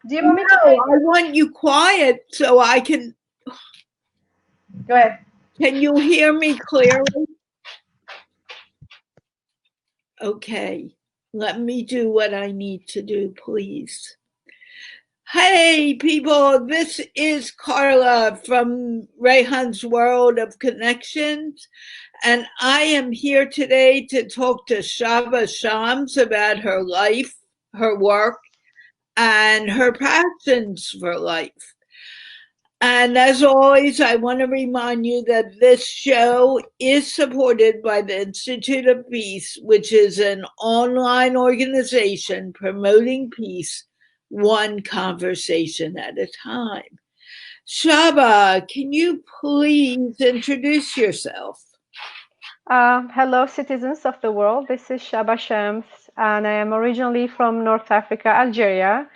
Do you want me to No, I want you quiet so I can. Go ahead. Can you hear me clearly? Okay. Let me do what I need to do, please. Hey, people, this is Carla from Rehan's World of Connections, and I am here today to talk to Shaba Shams about her life, her work, and her passions for life. And as always, I want to remind you that this show is supported by the Institute of Peace, which is an online organization promoting peace one conversation at a time. Shaba, can you please introduce yourself? Hello, citizens of the world. This is Shaba Shams, and I am originally from North Africa, Algeria.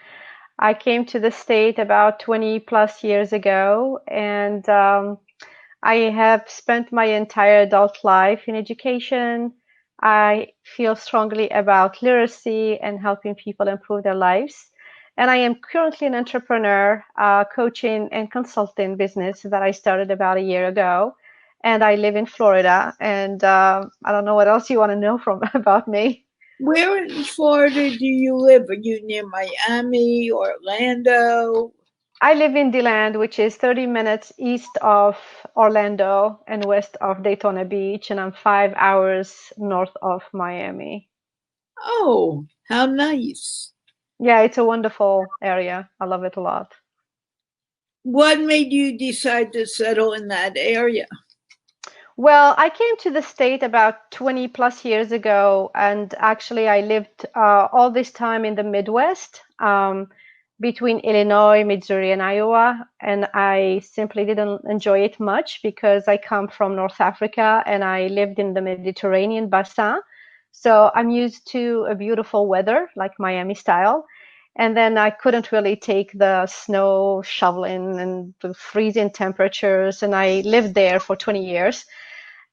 I came to the state about 20 plus years ago, and I have spent my entire adult life in education. I feel strongly about literacy and helping people improve their lives. And I am currently an entrepreneur, coaching and consulting business that I started about a year ago. And I live in Florida. And I don't know what else you want to know from about me. Where in Florida do you live? Are you near Miami or Orlando? I live in DeLand, which is 30 minutes east of Orlando and west of Daytona Beach, and I'm 5 hours north of Miami. Oh, how nice. Yeah, it's a wonderful area. I love it a lot. What made you decide to settle in that area? Well, I came to the state about 20 plus years ago, and actually, I lived all this time in the Midwest, between Illinois, Missouri, and Iowa. And I simply didn't enjoy it much because I come from North Africa and I lived in the Mediterranean basin. So I'm used to a beautiful weather, like Miami style. And then I couldn't really take the snow shoveling and the freezing temperatures. And I lived there for 20 years.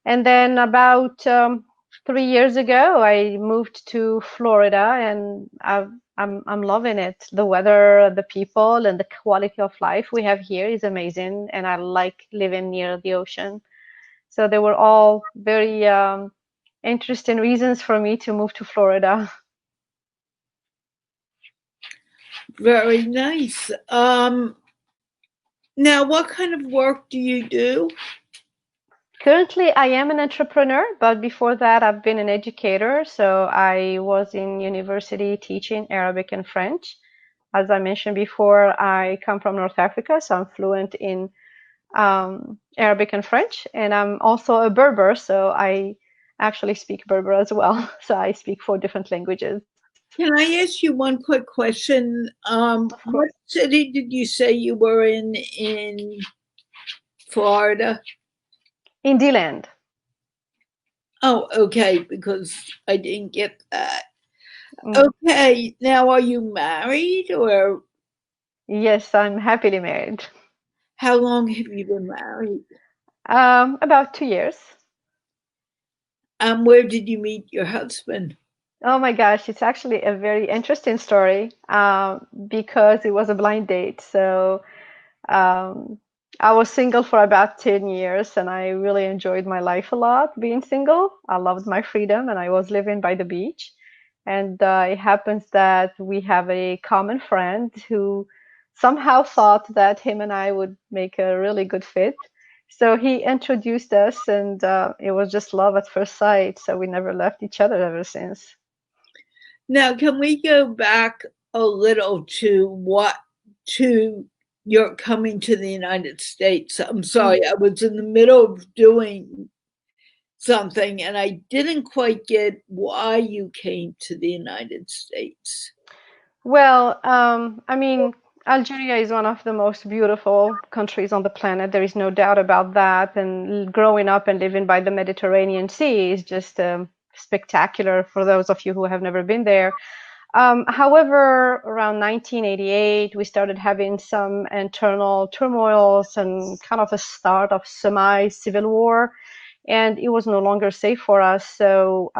And then about 3 years ago, I moved to Florida, and I'm loving it. The weather, the people, and the quality of life we have here is amazing, and I like living near the ocean. So they were all very interesting reasons for me to move to Florida. Very nice. Now, what kind of work do you do? Currently, I am an entrepreneur, but before that, I've been an educator. So I was in university teaching Arabic and French. As I mentioned before, I come from North Africa, so I'm fluent in Arabic and French, and I'm also a Berber, so I actually speak Berber as well. So I speak four different languages. Can I ask you one quick question? Of What course. city did you say you were in Florida? In D-land. Oh, okay, because I didn't get that. Mm. Okay, now are you married or Yes, I'm happily married. how long have you been married? About 2 years. Where did you meet your husband? Oh my gosh, it's actually a very interesting story because it was a blind date. So um, I was single for about 10 years and I really enjoyed my life a lot being single. I loved my freedom and I was living by the beach. And it happens that we have a common friend who somehow thought that him and I would make a really good fit. So he introduced us, and it was just love at first sight. So we never left each other ever since. Now, can we go back a little to your coming to the United States? I'm sorry, I was in the middle of doing something and I didn't quite get why you came to the United States. Well, I mean, Algeria is one of the most beautiful countries on the planet. There is no doubt about that. And growing up and living by the Mediterranean Sea is just spectacular for those of you who have never been there. However, around 1988, we started having some internal turmoils and kind of a start of semi-civil war, and it was no longer safe for us. So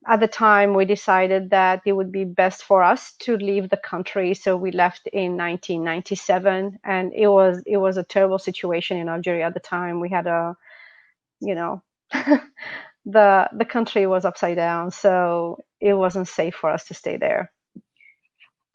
at the time we decided that it would be best for us to leave the country, so we left in 1997, and it was a terrible situation in Algeria at the time. We had a, you know, the country was upside down, so it wasn't safe for us to stay there.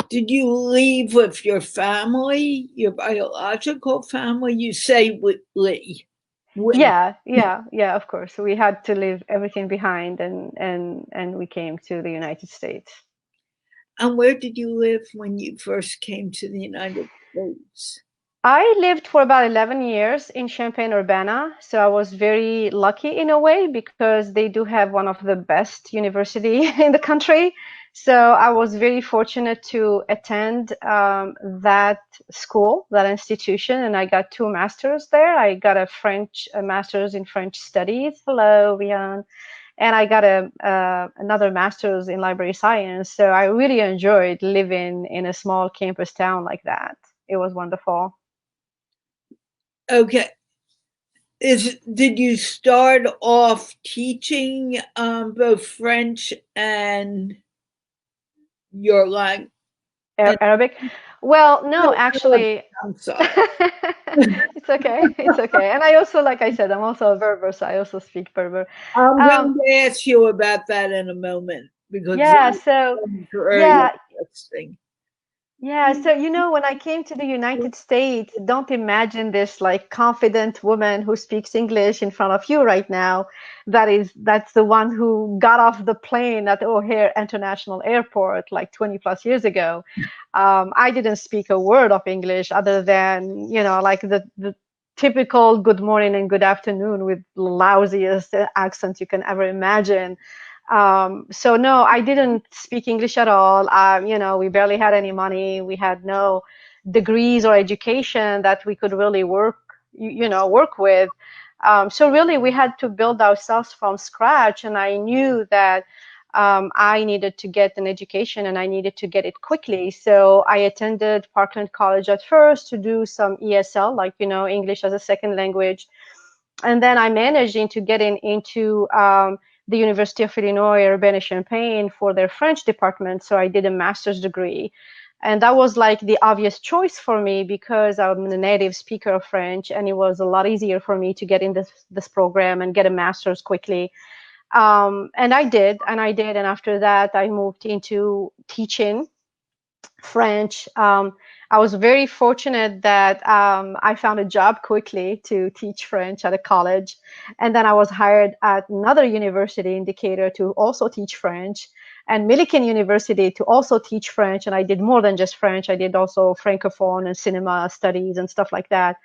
Did you leave with your family, your biological family? You say Whitley. Whitley. Yeah, of course. We had to leave everything behind, and we came to the United States. And where did you live when you first came to the United States? I lived for about 11 years in Champaign-Urbana, so I was very lucky in a way because they do have one of the best university in the country. So I was very fortunate to attend that school, that institution, and I got two masters there. I got a master's in French studies. Hello, Rehan. And I got a another master's in library science. So I really enjoyed living in a small campus town like that. It was wonderful. Okay. Did you start off teaching both French and your language? Arabic? Well, no, No, actually, I'm sorry. it's okay. It's okay. And I also, like I said, I'm also a Berber, so I also speak Berber. I'm Um, going to ask you about that in a moment because yeah, so it's very yeah, interesting. Yeah, so when I came to the United States, don't imagine this like confident woman who speaks English in front of you right now. That's the one who got off the plane at O'Hare International Airport like 20 plus years ago. I didn't speak a word of English other than, like the typical good morning and good afternoon with lousiest accent you can ever imagine. So no, I didn't speak English at all. We barely had any money. We had no degrees or education that we could really work with. So really, we had to build ourselves from scratch. And I knew that I needed to get an education and I needed to get it quickly. So I attended Parkland College at first to do some ESL, like English as a second language, and then I managed into getting into the University of Illinois Urbana-Champaign for their French department. So I did a master's degree, and that was like the obvious choice for me because I'm a native speaker of French, and it was a lot easier for me to get in this program and get a master's quickly. And I did, and after that I moved into teaching French. I was very fortunate that I found a job quickly to teach French at a college. And then I was hired at another university in Decatur to also teach French, and Millikan University to also teach French. And I did more than just French, I did also Francophone and cinema studies and stuff like that.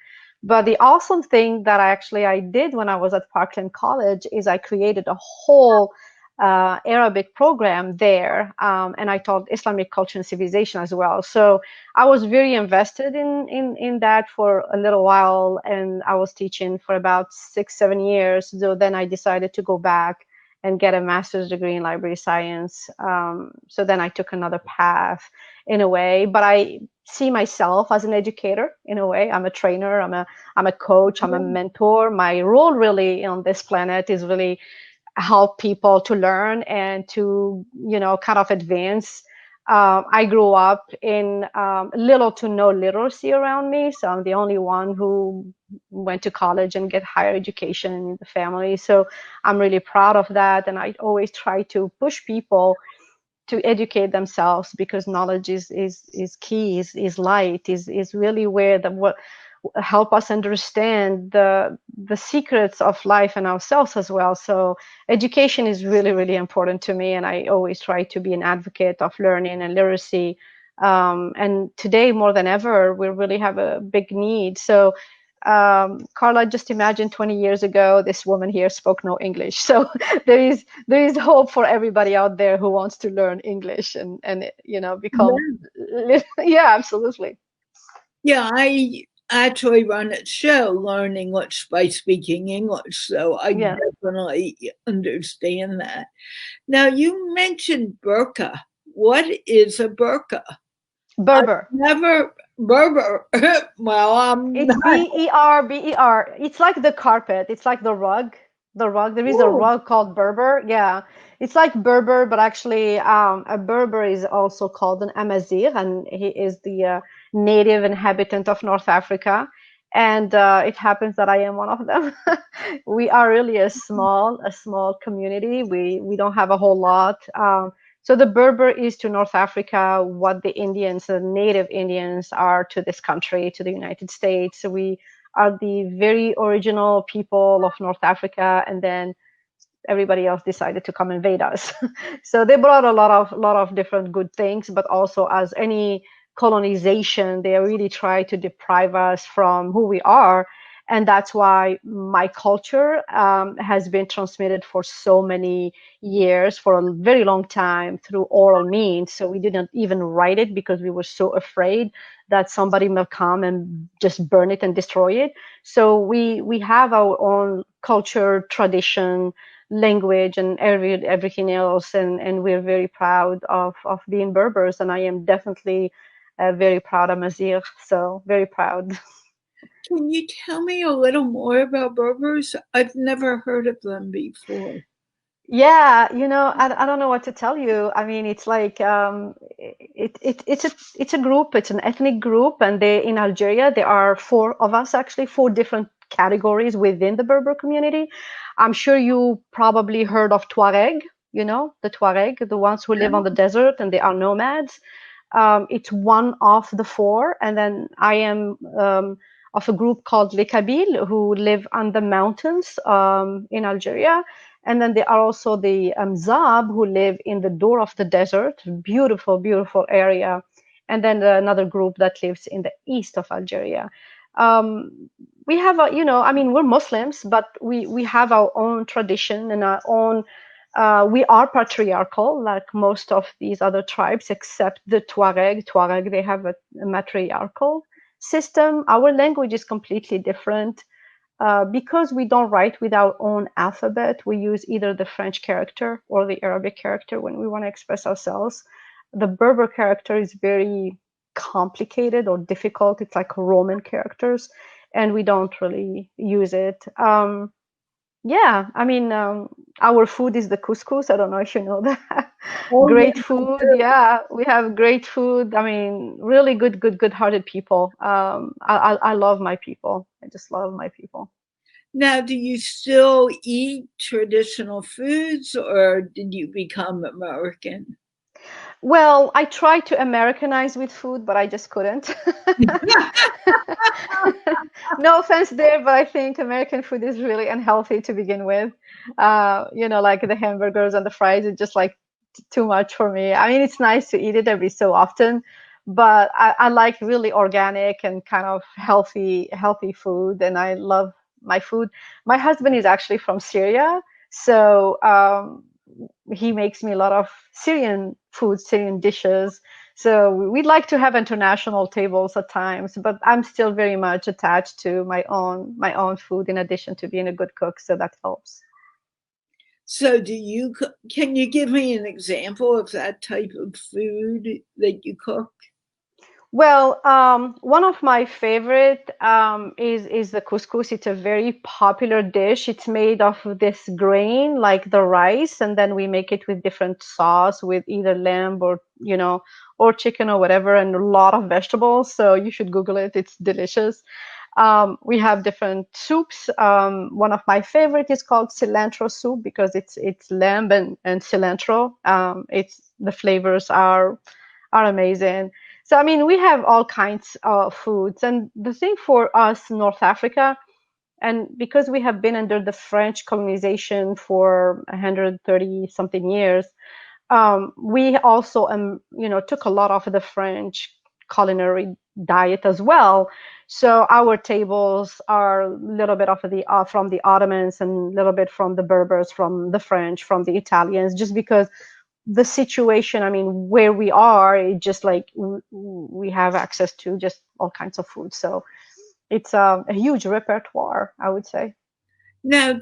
But the awesome thing that I did when I was at Parkland College is I created a whole Arabic program there, and I taught Islamic culture and civilization as well. So I was very invested in that for a little while, and I was teaching for about 6, 7 years. So then I decided to go back and get a master's degree in library science. So then I took another path in a way, but I see myself as an educator in a way. I'm a trainer. I'm a coach. I'm a mentor. My role really on this planet is really help people to learn and to kind of advance. I grew up in little to no literacy around me, so I'm the only one who went to college and get higher education in the family. So I'm really proud of that, and I always try to push people to educate themselves because knowledge is key, is light, is really where the what help us understand the secrets of life and ourselves as well. So education is really, really important to me, and I always try to be an advocate of learning and literacy. And today more than ever, we really have a big need. So Carla, just imagine 20 years ago, this woman here spoke no English. So there is hope for everybody out there who wants to learn English and become. Yeah, absolutely. Yeah, I actually run a show, Learn English by Speaking English, so I Yeah. definitely understand that. Now, you mentioned burqa. What is a burqa? I've Berber. never Berber. Well, I'm It's not. Berber. It's like the carpet. It's like the rug. The rug. There is a Oh, rug called Berber. Yeah. It's like Berber, but actually, a Berber is also called an Amazigh, and he is the native inhabitant of North Africa. And it happens that I am one of them. We are really a small community. We don't have a whole lot. So the Berber is to North Africa what the Indians, the native Indians, are to this country, to the United States. So we are the very original people of North Africa, and then everybody else decided to come invade us. So they brought a lot of different good things, but also as any colonization, they really try to deprive us from who we are. And that's why my culture has been transmitted for so many years, for a very long time through oral means. So we didn't even write it because we were so afraid that somebody will come and just burn it and destroy it. So we have our own culture, tradition, language, and everything else, and we're very proud of being Berbers, and I am definitely very proud of Mazir, so very proud. Can you tell me a little more about Berbers? I've never heard of them before. Yeah, I don't know what to tell you. I mean, it's like it's a group, it's an ethnic group, and they in Algeria there are four of us actually, four different categories within the Berber community. I'm sure you probably heard of Tuareg, the Tuareg, the ones who live on the desert and they are nomads. It's one of the four, and then I am of a group called Les Kabyles who live on the mountains in Algeria. And then there are also the Zab who live in the door of the desert, beautiful, beautiful area. And then another group that lives in the east of Algeria. We have I mean, we're Muslims, but we have our own tradition and our own. We are patriarchal, like most of these other tribes, except the Tuareg. Tuareg, they have a matriarchal system. Our language is completely different. Because we don't write with our own alphabet, we use either the French character or the Arabic character when we want to express ourselves. The Berber character is very complicated or difficult. It's like Roman characters, and we don't really use it. Yeah, I mean, our food is the couscous. I don't know if you know that. Oh, yeah. Great food. Yeah, we have great food. I mean, really good-hearted people. I love my people. I just love my people. Now, do you still eat traditional foods or did you become American? Well, I tried to Americanize with food, but I just couldn't. No offense there, but I think American food is really unhealthy to begin with. Like the hamburgers and the fries is just like too much for me. I mean, it's nice to eat it every so often, but I like really organic and kind of healthy food, and I love my food. My husband is actually from Syria, so he makes me a lot of Syrian food, Syrian dishes. So we'd like to have international tables at times, but I'm still very much attached to my own food in addition to being a good cook, so that helps. So, can you give me an example of that type of food that you cook? Well, one of my favorite is the couscous. It's a very popular dish. It's made of this grain, like the rice, and then we make it with different sauce, with either lamb or chicken or whatever, and a lot of vegetables. So you should Google it. It's delicious. We have different soups. One of my favorite is called cilantro soup because it's lamb and cilantro. It's the flavors are amazing. So, I mean, we have all kinds of foods. And the thing for us, North Africa, and because we have been under the French colonization for 130 something years, we also, took a lot of the French culinary diet as well. So our tables are a little bit of the from the Ottomans and a little bit from the Berbers, from the French, from the Italians, just because the situation, I mean, where we are, it just like we have access to just all kinds of food. So it's a huge repertoire, I would say. Now,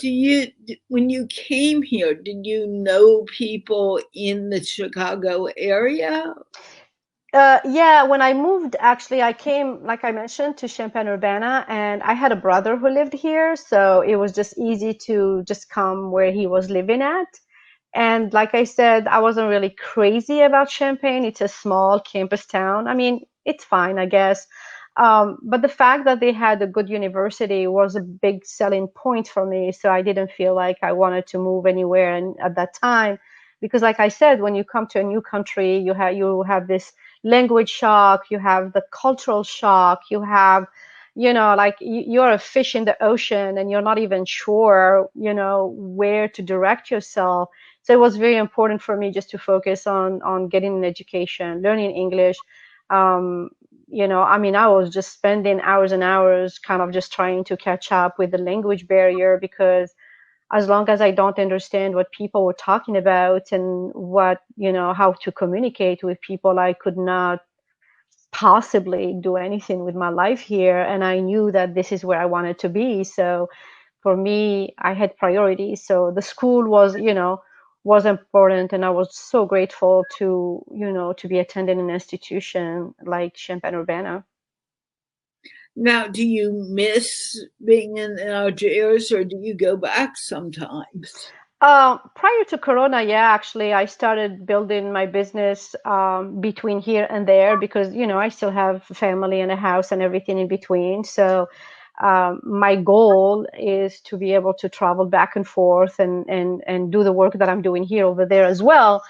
when you came here, did you know people in the Chicago area? Yeah, when I moved, actually, I came, like I mentioned, to Champaign-Urbana, and I had a brother who lived here, so it was just easy to just come where he was living at. And like I said, I wasn't really crazy about Champaign. It's a small campus town. I mean, it's fine, I guess. But the fact that they had a good university was a big selling point for me. So I didn't feel like I wanted to move anywhere. And at that time, because like I said, when you come to a new country, you have this language shock, you have the cultural shock, you have, like you're a fish in the ocean and you're not even sure, where to direct yourself. So it was very important for me just to focus on getting an education, learning English. Um, I mean, I was just spending hours and hours kind of just trying to catch up with the language barrier, because as long as I don't understand what people were talking about and how to communicate with people, I could not possibly do anything with my life here. And I knew that this is where I wanted to be. So for me, I had priorities. So the school was important, and I was so grateful to be attending an institution like Champaign-Urbana. Now, do you miss being in Algiers, or do you go back sometimes? Prior to Corona, yeah, actually, I started building my business between here and there, because, I still have family and a house and everything in between. So my goal is to be able to travel back and forth and do the work that I'm doing here over there as well.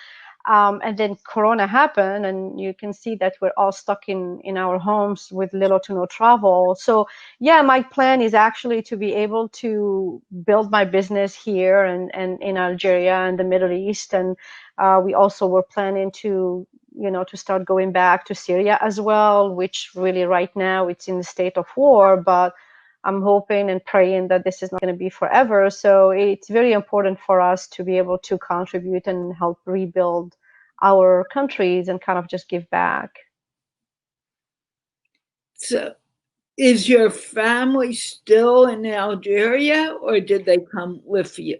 And then Corona happened, and you can see that we're all stuck in our homes with little to no travel. So, yeah, my plan is actually to be able to build my business here and in Algeria and the Middle East. And we also were planning to start going back to Syria as well, which really right now it's in the state of war, but I'm hoping and praying that this is not going to be forever. So it's very important for us to be able to contribute and help rebuild our countries and kind of just give back. So, is your family still in Algeria, or did they come with you?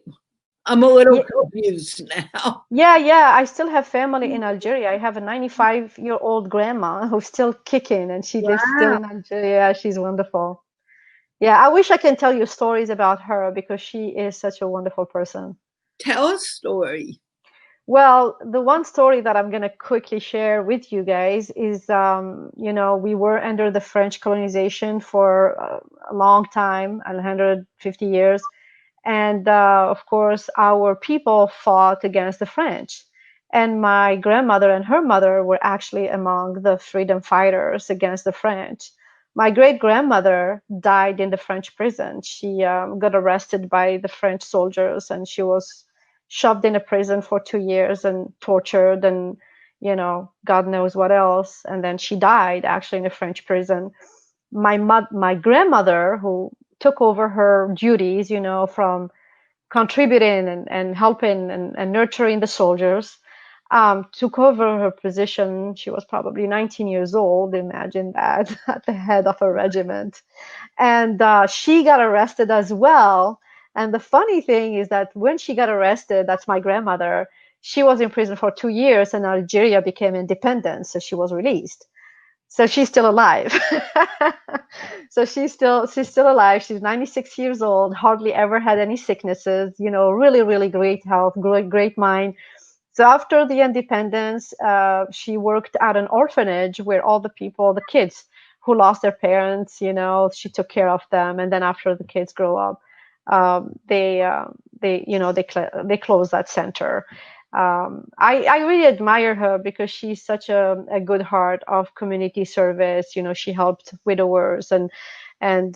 I'm a little Yeah, confused now. yeah. I still have family in Algeria. I have a 95-year-old grandma who's still kicking, and she lives still Wow. in Algeria. She's wonderful. Yeah, I wish I can tell you stories about her because she is such a wonderful person. Tell a story. Well, the one story that I'm going to quickly share with you guys is, we were under the French colonization for a long time, 150 years. And of course, our people fought against the French. And my grandmother and her mother were actually among the freedom fighters against the French. My great grandmother died in the French prison. She got arrested by the French soldiers, and she was shoved in a prison for 2 years and tortured, and God knows what else. And then she died actually in a French prison. My grandmother, who took over her duties, from contributing and helping and nurturing the soldiers, took over her position. She was probably 19 years old. Imagine that, at the head of a regiment. And she got arrested as well. And the funny thing is that when she got arrested, that's my grandmother, she was in prison for 2 years, and Algeria became independent. So she was released. So she's still alive. So she's still alive. She's 96 years old, hardly ever had any sicknesses, really, really great health, great mind. So after the independence, she worked at an orphanage where all the people, the kids who lost their parents, she took care of them. And then after the kids grow up, they closed that center. I really admire her because she's such a good heart of community service. She helped widowers and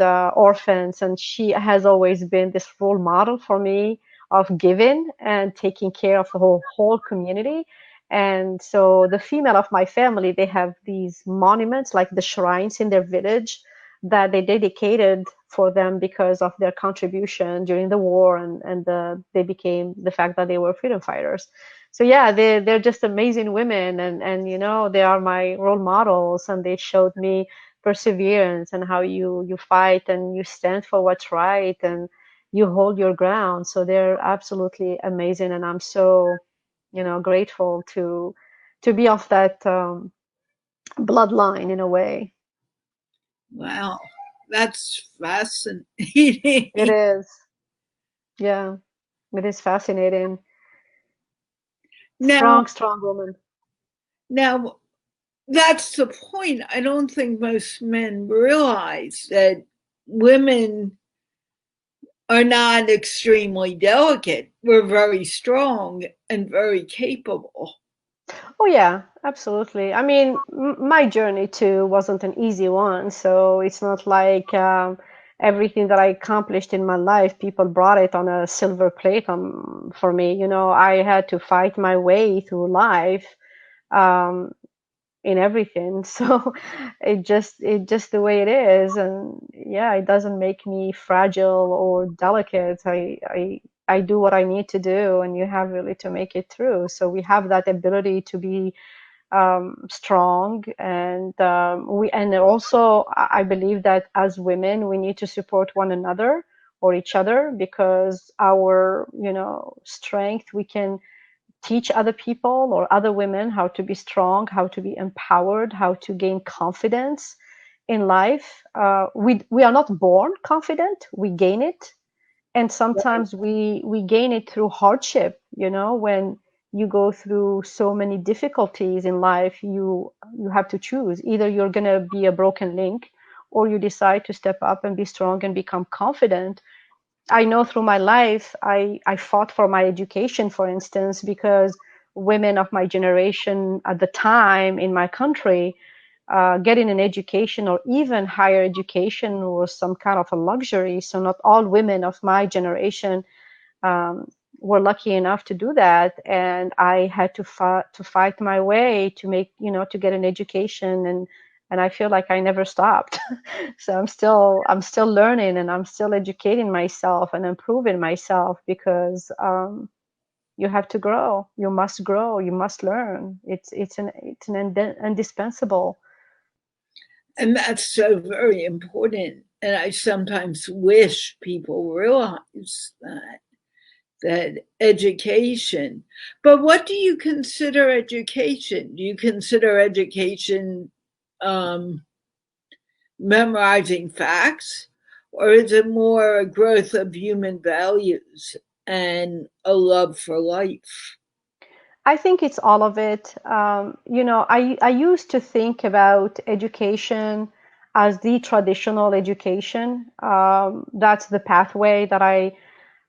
orphans, and she has always been this role model for me of giving and taking care of the whole community. And so the female of my family, they have these monuments, like the shrines in their village, that they dedicated for them because of their contribution during the war, and they became the fact that they were freedom fighters. So yeah, they're just amazing women, and they are my role models, and they showed me perseverance and how you fight and you stand for what's right, and you hold your ground. So they're absolutely amazing, and I'm so grateful to be of that bloodline in a way. Wow, that's fascinating. It is. Yeah, it is fascinating. Now, Strong woman. now that's the point. I don't think most men realize that women are not extremely delicate. We're very strong and very capable. Oh yeah, absolutely. I mean, my journey too wasn't an easy one, so it's not like everything that I accomplished in my life, people brought it on a silver plate for me. You know, I had to fight my way through life. Um, in everything. So it just the way it is, and yeah, it doesn't make me fragile or delicate. I do what I need to do, and you have really to make it through. So we have that ability to be strong, and and also I believe that as women we need to support one another or each other, because our strength, we can teach other people or other women how to be strong, how to be empowered, how to gain confidence in life. We are not born confident; we gain it, and sometimes we gain it through hardship. You know, when you go through so many difficulties in life, you have to choose: either you're gonna be a broken link, or you decide to step up and be strong and become confident. I know through my life, I fought for my education, for instance, because women of my generation at the time in my country, getting an education or even higher education was some kind of a luxury. So not all women of my generation um, were lucky enough to do that, and I had to fight my way to make, to get an education, and I feel like I never stopped. So I'm still learning, and I'm still educating myself and improving myself, because you have to grow. You must grow. You must learn. It's an indispensable. And that's so very important. And I sometimes wish people realize that education. But what do you consider education? Do you consider education um, memorizing facts, or is it more a growth of human values and a love for life? I think it's all of it. I used to think about education as the traditional education. That's the pathway that I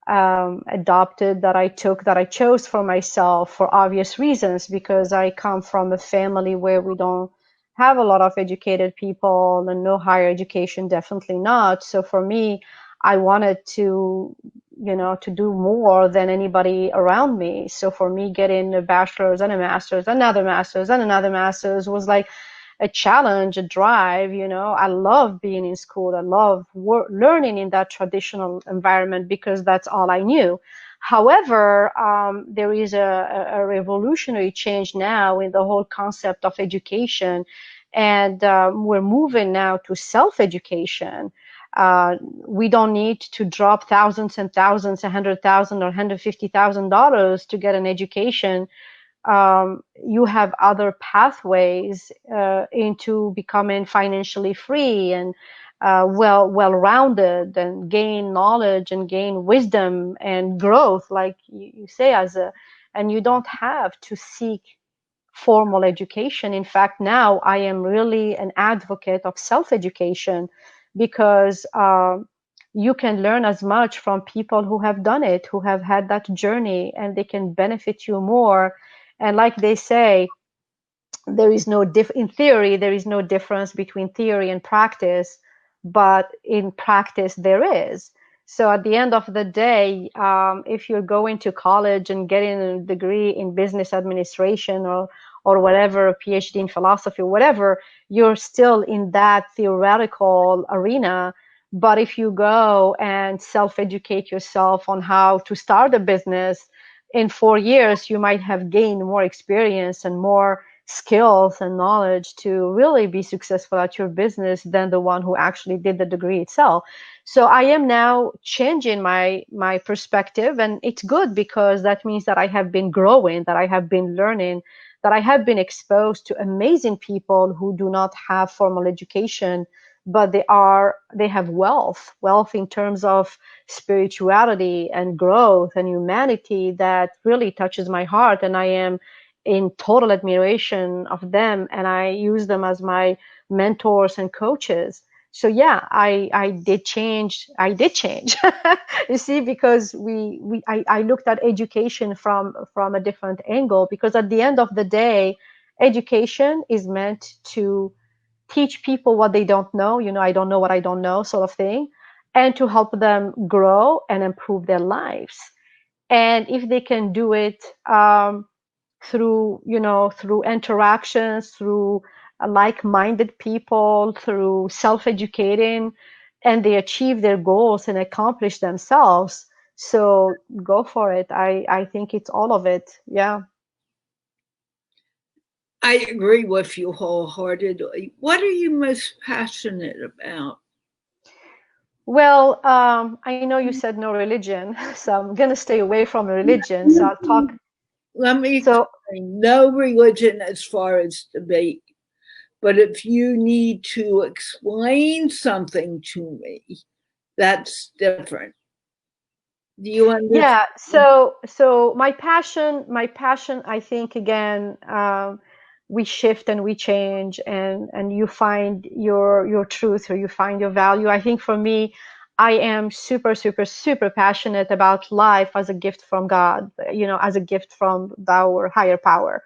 adopted, that I took, that I chose for myself for obvious reasons, because I come from a family where we don't have a lot of educated people and no higher education, definitely not. So for me, I wanted to do more than anybody around me. So for me, getting a bachelor's and a master's, another master's and another master's was like a challenge, a drive. I love being in school. I love learning in that traditional environment, because that's all I knew. However, there is a revolutionary change now in the whole concept of education, and we're moving now to self-education. We don't need to drop thousands and thousands, $100,000 or $150,000 to get an education. You have other pathways into becoming financially free and well-rounded, and gain knowledge and gain wisdom and growth, like you say, and you don't have to seek formal education. In fact, now I am really an advocate of self-education, because you can learn as much from people who have done it, who have had that journey, and they can benefit you more. And like they say, there is no in theory, there is no difference between theory and practice, but in practice there is. So at the end of the day, if you're going to college and getting a degree in business administration, or whatever, a PhD in philosophy, whatever, you're still in that theoretical arena. But if you go and self-educate yourself on how to start a business, in 4 years you might have gained more experience and more skills and knowledge to really be successful at your business than the one who actually did the degree itself. So I am now changing my perspective, and it's good, because that means that I have been growing, that I have been learning, that I have been exposed to amazing people who do not have formal education, but they have wealth in terms of spirituality and growth and humanity that really touches my heart, and I am in total admiration of them, and I use them as my mentors and coaches. So yeah, I did change. I did change. You see, because I looked at education from a different angle, because at the end of the day, education is meant to teach people what they don't know. I don't know what I don't know, sort of thing, and to help them grow and improve their lives. And if they can do it through interactions, through like-minded people, through self-educating, and they achieve their goals and accomplish themselves, so go for it. I think it's all of it. Yeah. I agree with you wholeheartedly. What are you most passionate about? Well, I know you said no religion, so I'm gonna stay away from religion. So I'll talk. Let me So explain. No religion as far as debate. But if you need to explain something to me, that's different. Do you understand? yeah, so my passion, I think, again, we shift and we change, and you find your truth, or you find your value. I think for me, I am super, super, super passionate about life as a gift from God, as a gift from our higher power.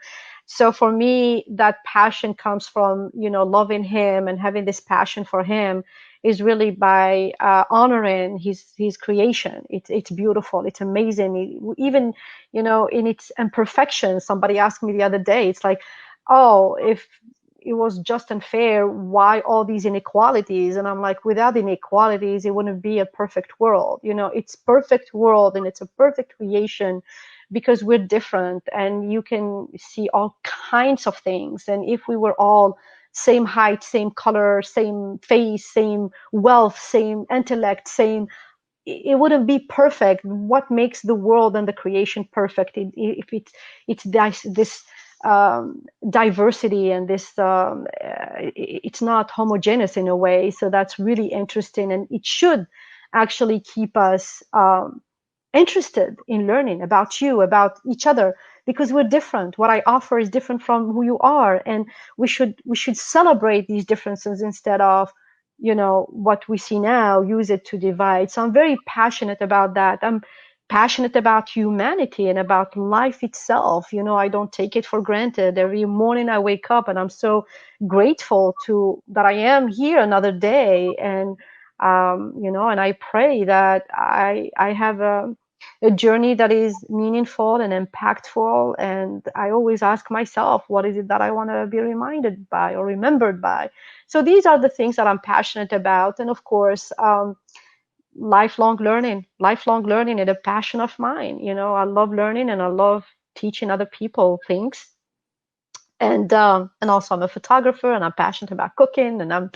So for me, that passion comes from, loving Him and having this passion for Him is really by honoring his creation. It's beautiful. It's amazing. Even in its imperfection. Somebody asked me the other day. It's like, oh, if it was just and fair, why all these inequalities? And I'm like, without inequalities, it wouldn't be a perfect world. It's perfect world, and it's a perfect creation because we're different, and you can see all kinds of things. And if we were all same height, same color, same face, same wealth, same intellect, it wouldn't be perfect. What makes the world and the creation perfect? If it's this diversity, and this it's not homogeneous in a way. So that's really interesting, and it should actually keep us interested in learning about you, about each other, because we're different. What I offer is different from who you are, and we should celebrate these differences instead of, what we see now, use it to divide. So I'm very passionate about that. I'm passionate about humanity and about life itself. I don't take it for granted. Every morning I wake up and I'm so grateful to that I am here another day, and I pray that I have a journey that is meaningful and impactful. And I always ask myself, what is it that I want to be reminded by or remembered by? So these are the things that I'm passionate about. And of course, lifelong learning is a passion of mine. I love learning, and I love teaching other people things. And also I'm a photographer, and I'm passionate about cooking, and I'm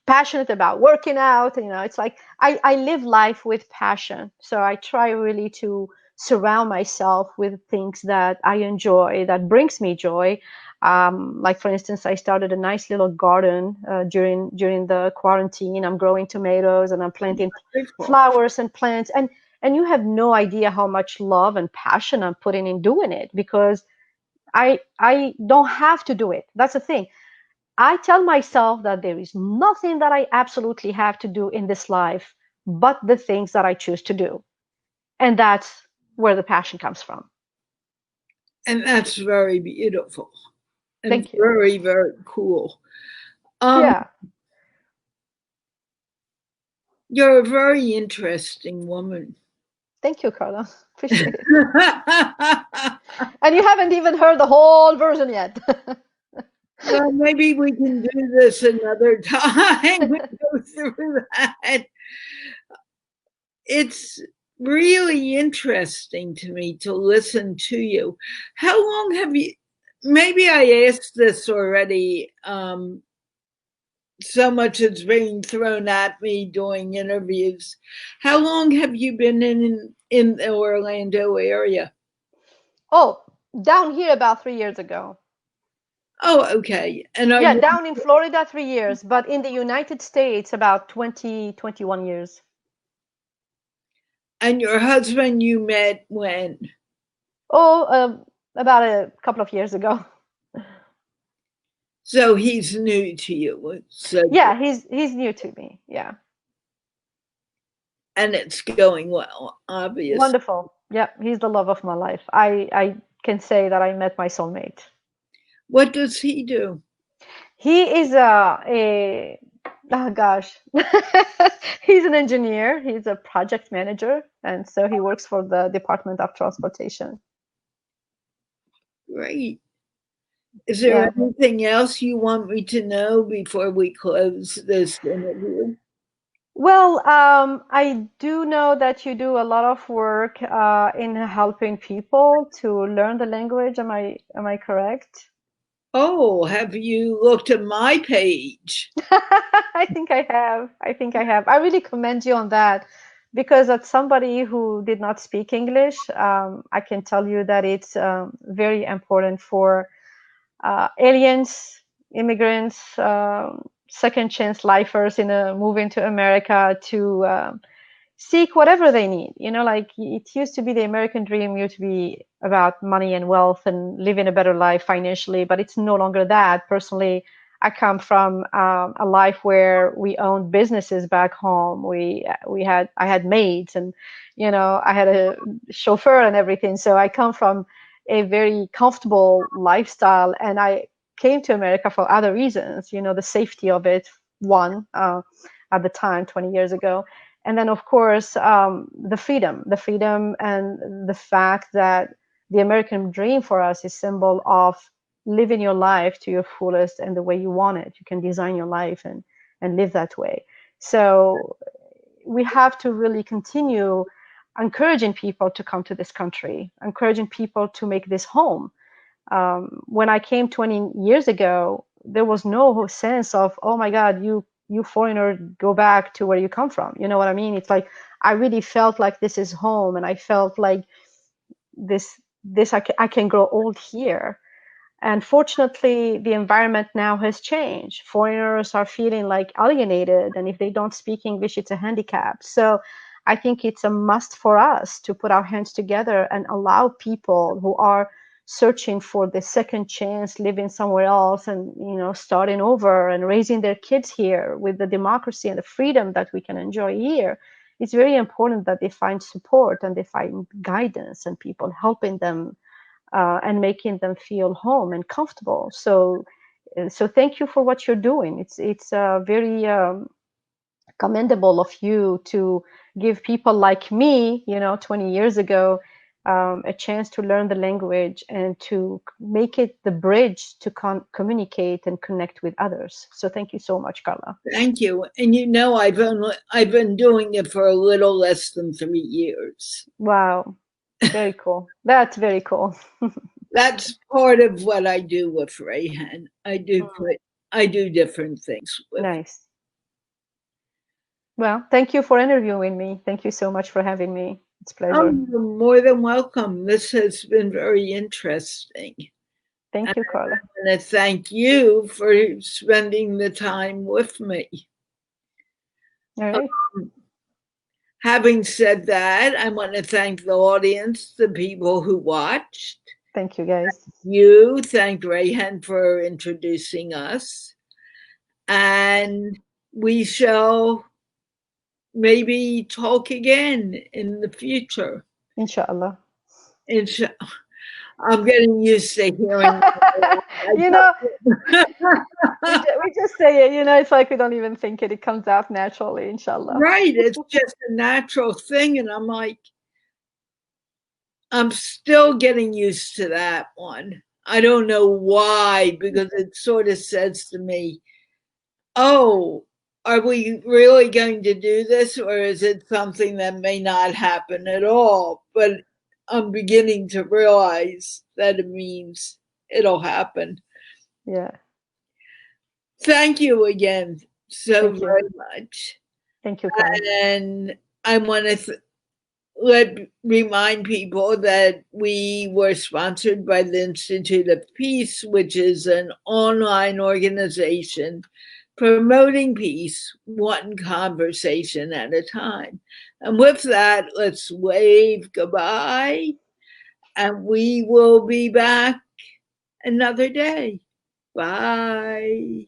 passionate about working out. It's like I live life with passion. So I try really to surround myself with things that I enjoy, that brings me joy. Like for instance, I started a nice little garden during the quarantine. I'm growing tomatoes, and I'm planting Wonderful. flowers and plants, and you have no idea how much love and passion I'm putting in doing it, because I don't have to do it. That's the thing. I tell myself that there is nothing that I absolutely have to do in this life but the things that I choose to do. And that's where the passion comes from. And that's very beautiful and Thank you. very, very cool. Um, Yeah. you're a very interesting woman. Thank you, Carla. Appreciate it. And you haven't even heard the whole version yet. Well, maybe we can do this another time and go through that. It's really interesting to me to listen to you. How long have you, maybe I asked this already, so much is being thrown at me doing interviews. How long have you been in the Orlando area? Oh, down here about 3 years ago. Oh, okay. And are Yeah, you, down in Florida, 3 years, but in the United States, about 20, 21 years. and your husband you met when? Oh, about a couple of years ago. So he's new to you. So, Yeah, he's new to me. Yeah, and it's going well, obviously. wonderful. Yeah, he's the love of my life. I can say that I met my soulmate. What does he do? He is a oh gosh, he's an engineer. He's a project manager, and so he works for the Department of Transportation. Great. Is there Yeah. anything else you want me to know before we close this interview? Well, I do know that you do a lot of work in helping people to learn the language. Am I correct? Oh, have you looked at my page? I think I have. I think I have. I really commend you on that because as somebody who did not speak English, I can tell you that it's very important for aliens, immigrants, second chance lifers in a moving to America to seek whatever they need. Like it used to be the American dream used to be about money and wealth and living a better life financially, but it's no longer that. Personally, I come from a life where we owned businesses back home. I had maids, and I had a chauffeur and everything. So I come from a very comfortable lifestyle, and I came to America for other reasons. The safety of it, one, at the time, 20 years ago, and then of course the freedom and the fact that the American dream for us is symbol of living your life to your fullest and the way you want it. You can design your life and live that way. So we have to really continue encouraging people to come to this country, encouraging people to make this home. When I came 20 years ago, there was no sense of, oh my God, you foreigner, go back to where you come from. You know what I mean? It's like I really felt like this is home, and I felt like this I can grow old here. And fortunately, the environment now has changed. Foreigners are feeling like alienated, and if they don't speak English, it's a handicap. So I think it's a must for us to put our hands together and allow people who are searching for the second chance, living somewhere else, and starting over and raising their kids here with the democracy and the freedom that we can enjoy here. It's very important that they find support and they find guidance and people helping them and making them feel home and comfortable. So thank you for what you're doing. It's very commendable of you to give people like me, 20 years ago, a chance to learn the language and to make it the bridge to communicate and connect with others. So thank you so much, Carla. Thank you. And I've been doing it for a little less than 3 years. Wow, very cool. That's very cool. That's part of what I do with Rehan. I do different things with. Nice. Well, thank you for interviewing me. Thank you so much for having me. It's a Oh, pleasure. you're more than welcome. This has been very interesting. Thank And you, Carla. I want to thank you for spending the time with me. All right. Having said that, I want to thank the audience, the people who watched. Thank you, guys. You thank Rehan for introducing us. And we shall maybe talk again in the future. Inshallah. I'm getting used to hearing. you know, we just say it. It's like we don't even think it. It comes out naturally, inshallah. Right, it's just a natural thing, and I'm still getting used to that one. I don't know why, because it sort of says to me, oh, are we really going to do this, or is it something that may not happen at all? But I'm beginning to realize that it means it'll happen. Yeah. Thank you again so Thank you. very much. Thank you, Carla. And I want to let remind people that we were sponsored by the Institute of Peace, which is an online organization promoting peace one conversation at a time. And with that, let's wave goodbye, and we will be back another day. Bye.